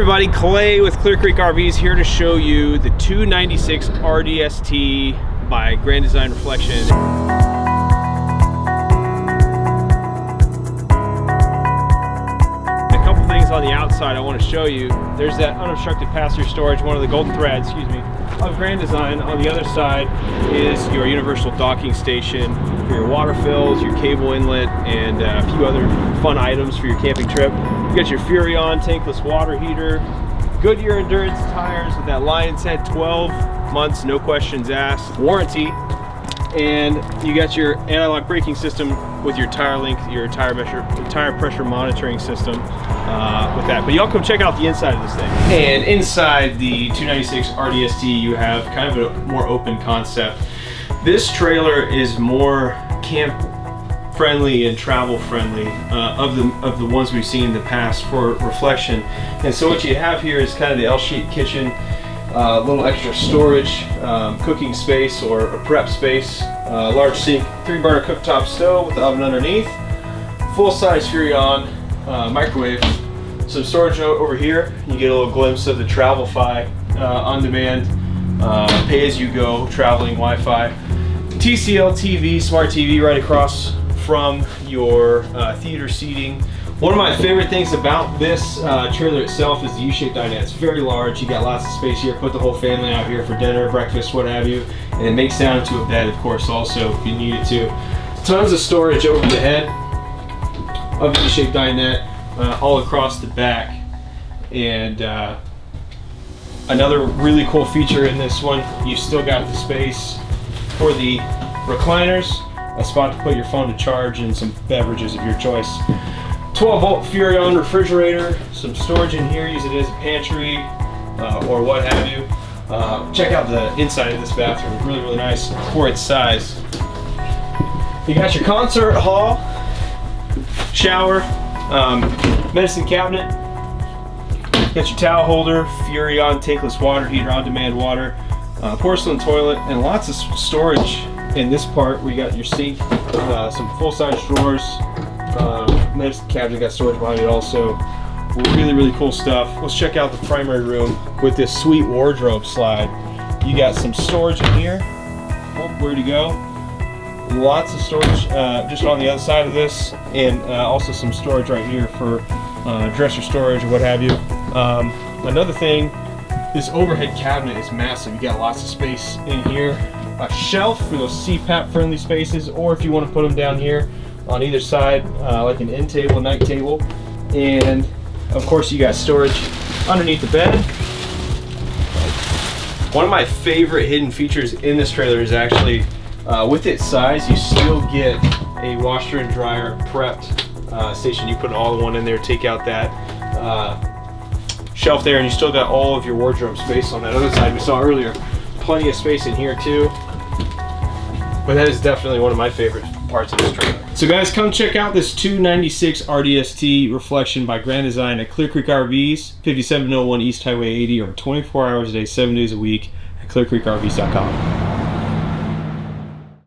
everybody, Clay with Clear Creek RVs here to show you the 296 RDST by Grand Design Reflection. A couple things on the outside I want to show you. There's that unobstructed pass-through storage, one of the golden threads, of Grand Design. On the other side is your universal docking station for your water fills, your cable inlet, and a few other fun items for your camping trip. You got your Furion tankless water heater, Goodyear Endurance tires with that lion's head 12 months, no questions asked, warranty, and you got your anti-lock braking system with your tire link, your tire pressure monitoring system with that. But y'all come check out the inside of this thing. And inside the 296 RDST, you have kind of a more open concept. This trailer is more camp friendly and travel friendly of the ones we've seen in the past for Reflection. And so what you have here is kind of the L-shaped kitchen, a little extra storage, cooking space or a prep space, large sink, 3-burner cooktop stove with the oven underneath, full-size Furion microwave, some storage over here. You get a little glimpse of the TravelFi on-demand, pay-as-you-go traveling Wi-Fi, TCL TV, smart TV right across from your theater seating. One of my favorite things about this trailer itself is the U-shaped dinette. It's very large. You got lots of space here. Put the whole family out here for dinner, breakfast, what have you. And it makes down into a bed, of course, also if you needed to. Tons of storage over the head of the U-shaped dinette, all across the back. And another really cool feature in this one, you still got the space for the recliners, a spot to put your phone to charge, and some beverages of your choice. 12-volt Furion refrigerator, some storage in here, use it as a pantry or what have you. Check out the inside of this bathroom, really, really nice for its size. You got your concert hall, shower, medicine cabinet, got your towel holder, Furion tankless water heater, on-demand water, porcelain toilet, and lots of storage in this part where you got your sink, some full-size drawers, medicine cabinet, got storage behind it also. Really, really cool stuff. Let's check out the primary room with this sweet wardrobe slide. You got some storage in here. Oh, where to go? Lots of storage just on the other side of this, and also some storage right here for dresser storage or what have you. Another thing, this overhead cabinet is massive. You got lots of space in here. A shelf for those CPAP friendly spaces, or if you want to put them down here on either side, like an end table, night table. And of course you got storage underneath the bed. One of my favorite hidden features in this trailer is actually, with its size, you still get a washer and dryer prepped station. You put all in one in there, take out that shelf there, and you still got all of your wardrobe space on that other side we saw earlier. Plenty of space in here too. But that is definitely one of my favorite parts of this trailer. So guys, come check out this 296 RDST Reflection by Grand Design at Clear Creek RVs, 5701 East Highway 80, over 24 hours a day, 7 days a week at clearcreekrvs.com.